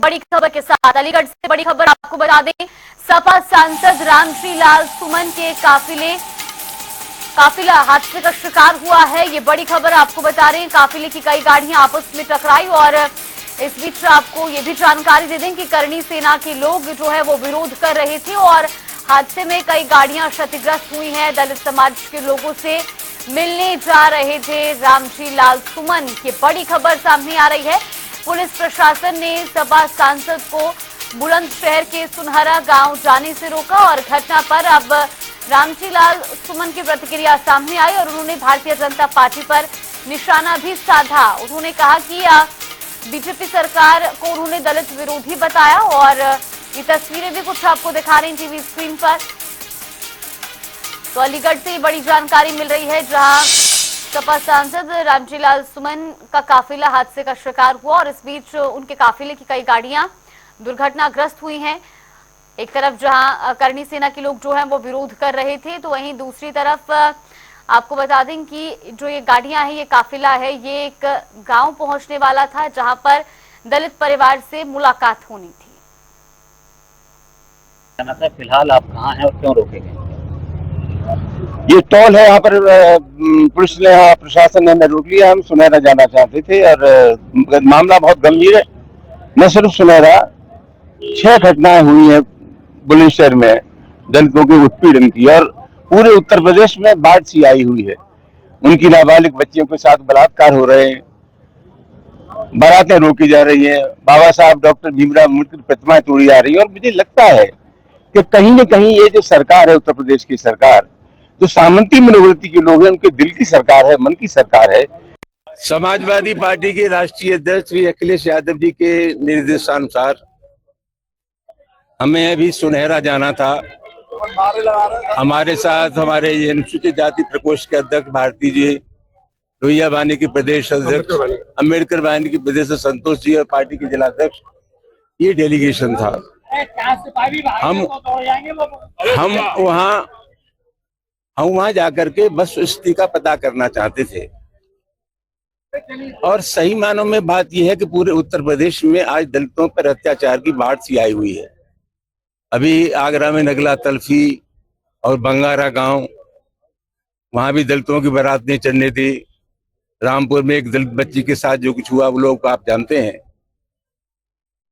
बड़ी खबर के साथ अलीगढ़ से बड़ी खबर आपको बता दें, सपा सांसद रामजी लाल सुमन के काफिला हादसे का शिकार हुआ है। ये बड़ी खबर आपको बता रहे हैं। काफिले की कई गाड़ियां आपस में टकराई और इस बीच आपको ये भी जानकारी दे दें कि करणी सेना के लोग जो है वो विरोध कर रहे थे और हादसे में कई गाड़ियां क्षतिग्रस्त हुई हैं। दलित समाज के लोगों से मिलने जा रहे थे रामजी लाल सुमन। ये बड़ी खबर सामने आ रही है। पुलिस प्रशासन ने सपा सांसद को बुलंदशहर के सुनहरा गांव जाने से रोका और घटना पर अब रामजी लाल सुमन की प्रतिक्रिया सामने आई और उन्होंने भारतीय जनता पार्टी पर निशाना भी साधा। उन्होंने कहा कि बीजेपी सरकार को उन्होंने दलित विरोधी बताया और ये तस्वीरें भी कुछ आपको दिखा रही हैं टीवी स्क्रीन पर। तो अलीगढ़ से बड़ी जानकारी मिल रही है, जहां सपा सांसद रामजी लाल सुमन का काफिला हादसे का शिकार हुआ और इस बीच उनके काफिले की कई गाड़ियां दुर्घटनाग्रस्त हुई हैं। एक तरफ जहां करणी सेना के लोग जो हैं वो विरोध कर रहे थे, तो वहीं दूसरी तरफ आपको बता दें कि जो ये गाड़ियां हैं, ये काफिला है, ये एक गांव पहुंचने वाला था जहां पर दलित परिवार से मुलाकात होनी थी। फिलहाल आप कहाँ हैं और क्यों रोके गए? ये टोल है, यहाँ पर पुलिस ने, यहाँ प्रशासन ने हमें रोक लिया। हम सुनहरा जाना चाहते थे और मामला बहुत गंभीर है। न सिर्फ सुनहरा, 6 घटनाएं हुई हैं बुलंदशहर में दलितों के उत्पीड़न की और पूरे उत्तर प्रदेश में बाढ़ सी आई हुई है। उनकी नाबालिग बच्चियों के साथ बलात्कार हो रहे हैं, बारातें रोकी जा रही हैं, बाबा साहब डॉक्टर भीमराव अम्बेडकर की प्रतिमाएं तोड़ी जा रही है। और मुझे लगता है कि कहीं न कहीं ये जो सरकार है, उत्तर प्रदेश की सरकार, जो सामंती मनोवृत्ति के लोग हैं, उनके दिल की सरकार है, मन की सरकार है। समाजवादी पार्टी के राष्ट्रीय अध्यक्ष श्री अखिलेश यादव जी के निर्देशानुसार हमें अभी सुनहरा जाना था। हमारे साथ हमारे अनुसूचित जाति प्रकोष्ठ के अध्यक्ष भारती जी, लोहिया वाहिनी के प्रदेश अध्यक्ष अम्बेडकर वाहिनी के प्रदेश संतोष जी और पार्टी के जिलाध्यक्ष, ये डेलीगेशन था। हम वहां जाकर के बस स्थिति का पता करना चाहते थे और सही मानों में बात यह है कि पूरे उत्तर प्रदेश में आज दलितों पर अत्याचार की बाढ़ सी आई हुई है। अभी आगरा में नगला तलफी और बंगारा गांव, वहां भी दलितों की बारात नहीं चढ़ने दी। रामपुर में एक दलित बच्ची के साथ जो कुछ हुआ वो लोग आप जानते हैं।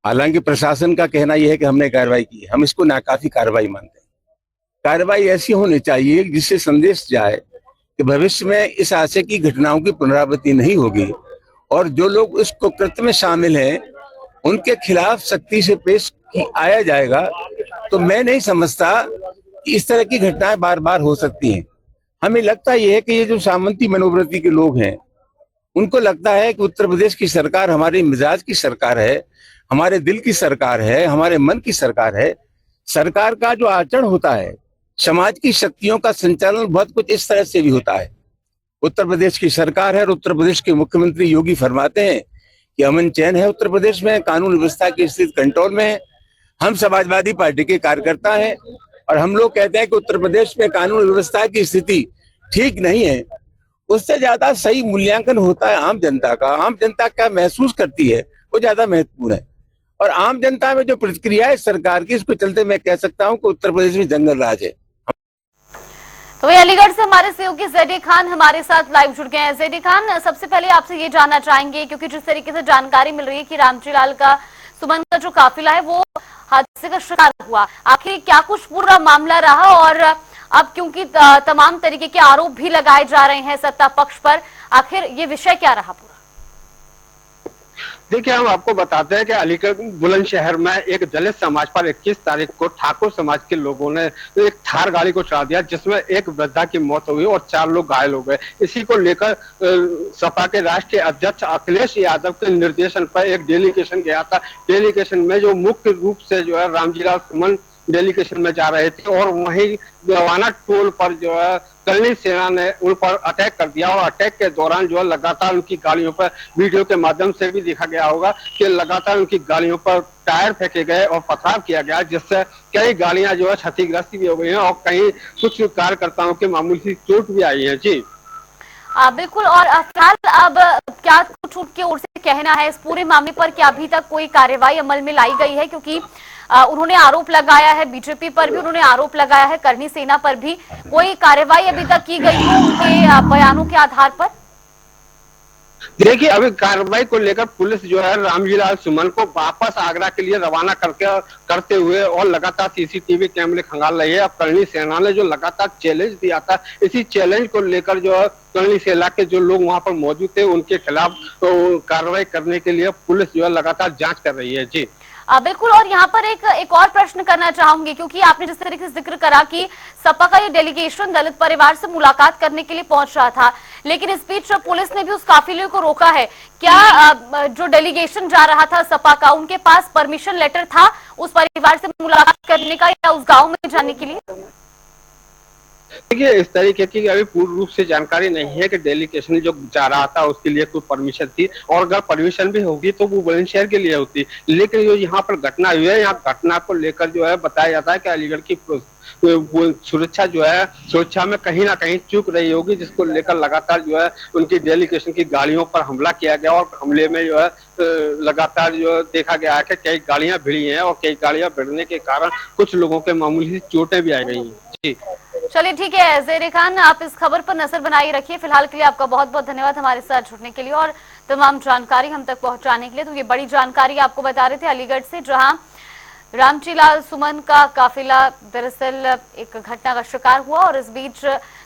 हालांकि प्रशासन का कहना यह है कि हमने कार्रवाई की, हम इसको नाकाफी कार्रवाई मानते हैं। कार्रवाई ऐसी होनी चाहिए जिससे संदेश जाए कि भविष्य में इस आशय की घटनाओं की पुनरावृत्ति नहीं होगी और जो लोग इस कुकृत्य में शामिल हैं उनके खिलाफ सख्ती से पेश आया जाएगा। तो मैं नहीं समझता कि इस तरह की घटनाएं बार बार हो सकती हैं। हमें लगता यह है कि ये जो सामंती मनोवृत्ति के लोग हैं, उनको लगता है कि उत्तर प्रदेश की सरकार हमारे मिजाज की सरकार है, हमारे दिल की सरकार है, हमारे मन की सरकार है। सरकार का जो आचरण होता है, समाज की शक्तियों का संचालन बहुत कुछ इस तरह से भी होता है। उत्तर प्रदेश की सरकार है और उत्तर प्रदेश के मुख्यमंत्री योगी फरमाते हैं कि अमन चैन है उत्तर प्रदेश में, कानून व्यवस्था की स्थिति कंट्रोल में है। हम समाजवादी पार्टी के कार्यकर्ता हैं और हम लोग कहते हैं कि उत्तर प्रदेश में कानून व्यवस्था की स्थिति ठीक नहीं है। उससे ज्यादा सही मूल्यांकन होता है आम जनता का। आम जनता क्या महसूस करती है वो ज्यादा महत्वपूर्ण है और आम जनता में जो प्रतिक्रिया है सरकार की, इसको चलते मैं कह सकता हूं कि उत्तर प्रदेश में जंगल राज है। तो वही अलीगढ़ से हमारे सहयोगी ज़ैदी खान हमारे साथ लाइव जुड़ गए हैं। ज़ैदी खान, सबसे पहले आपसे ये जानना चाहेंगे, क्योंकि जिस तरीके से जानकारी मिल रही है कि रामजी लाल का सुमन का जो काफिला है वो हादसे का शिकार हुआ, आखिर क्या कुछ पूरा मामला रहा और अब क्योंकि तमाम तरीके के आरोप भी लगाए जा रहे हैं सत्ता पक्ष पर, आखिर ये विषय क्या रहा पूरा? देखिए, हम आपको बताते हैं कि अलीगढ़ बुलंदशहर में एक दलित समाज पर 21 तारीख को ठाकुर समाज के लोगों ने एक थार गाड़ी को चढ़ा दिया, जिसमें एक वृद्धा की मौत हुई और 4 लोग घायल हो गए। इसी को लेकर सपा के राष्ट्रीय अध्यक्ष अखिलेश यादव के निर्देशन पर एक डेलीगेशन गया था। डेलीगेशन में जो मुख्य रूप से जो है रामजी लाल सुमन डेलीगेशन में जा रहे थे और वहीं गवाना टोल पर जो है करणी सेना ने उन पर अटैक कर दिया और अटैक के दौरान जो है लगातार उनकी गाड़ियों पर, वीडियो के माध्यम से भी देखा गया होगा कि लगातार उनकी गाड़ियों पर टायर फेंके गए और पथराव किया गया, जिससे कई गाड़ियां जो है क्षतिग्रस्त भी हो गई हैं और कहीं कुछ कार्यकर्ताओं के मामूली सी चोट भी आई है। जी बिल्कुल। और फिलहाल अब क्या कुछ उनकी ओर से कहना है इस पूरे मामले पर, क्या अभी तक कोई कार्रवाई अमल में लाई गई है? क्योंकि उन्होंने आरोप लगाया है, बीजेपी पर भी उन्होंने आरोप लगाया है, करणी सेना पर भी। कोई कार्रवाई अभी तक की गई है उनके बयानों के आधार पर? देखिए, अभी कार्रवाई को लेकर पुलिस जो है रामजीलाल सुमन को वापस आगरा के लिए रवाना करते हुए और लगातार सीसीटीवी कैमरे खंगाल रही है। अब करणी सेना ने जो लगातार चैलेंज दिया था, इसी चैलेंज को लेकर जो है करणी सेना के जो लोग वहां पर मौजूद थे उनके खिलाफ कार्रवाई करने के लिए पुलिस जो है लगातार जांच कर रही है। जी बिल्कुल। और यहाँ पर एक और प्रश्न करना चाहूंगी, क्योंकि आपने जिस तरीके से जिक्र करा कि सपा का ये डेलीगेशन दलित परिवार से मुलाकात करने के लिए पहुंच रहा था, लेकिन इस बीच पुलिस ने भी उस काफिले को रोका है। क्या जो डेलीगेशन जा रहा था सपा का, उनके पास परमिशन लेटर था उस परिवार से मुलाकात करने का या उस गाँव में जाने के लिए? देखिए, इस तरीके की अभी पूर्ण रूप से जानकारी नहीं है कि डेलीगेशन जो जा रहा था उसके लिए कोई परमिशन थी, और अगर परमिशन भी होगी तो वो बुलंदशहर के लिए होती। लेकिन जो यहाँ पर घटना हुई है, यहाँ घटना को लेकर जो है बताया जाता है कि अलीगढ़ की सुरक्षा जो है, सुरक्षा में कहीं ना कहीं चूक रही होगी, जिसको लेकर लगातार जो है उनकी डेलीगेशन की गाड़ियों पर हमला किया गया। और हमले में जो है लगातार जो देखा गया है कि कई गाड़ियां भिड़ी हैं और कई गाड़ियां भिड़ने के कारण कुछ लोगों के मामूली सी चोटें भी आ गई हैं। जी चलिए ठीक है ज़ेरे खान, आप इस खबर पर नजर बनाए रखिए। फिलहाल के लिए आपका बहुत बहुत धन्यवाद हमारे साथ जुड़ने के लिए और तमाम जानकारी हम तक पहुंचाने के लिए। तो ये बड़ी जानकारी आपको बता रहे थे अलीगढ़ से, जहां रामजीलाल सुमन का काफिला दरअसल एक घटना का शिकार हुआ और इस बीच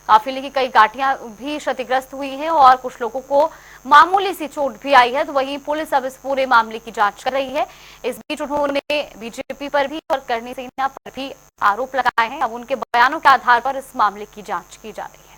काफिले की कई गाड़ियां भी क्षतिग्रस्त हुई हैं और कुछ लोगों को मामूली सी चोट भी आई है। तो वहीं पुलिस अब इस पूरे मामले की जांच कर रही है। इस बीच उन्होंने बीजेपी पर भी और करणी सेना पर भी आरोप लगाए हैं। अब उनके बयानों के आधार पर इस मामले की जांच की जा रही है।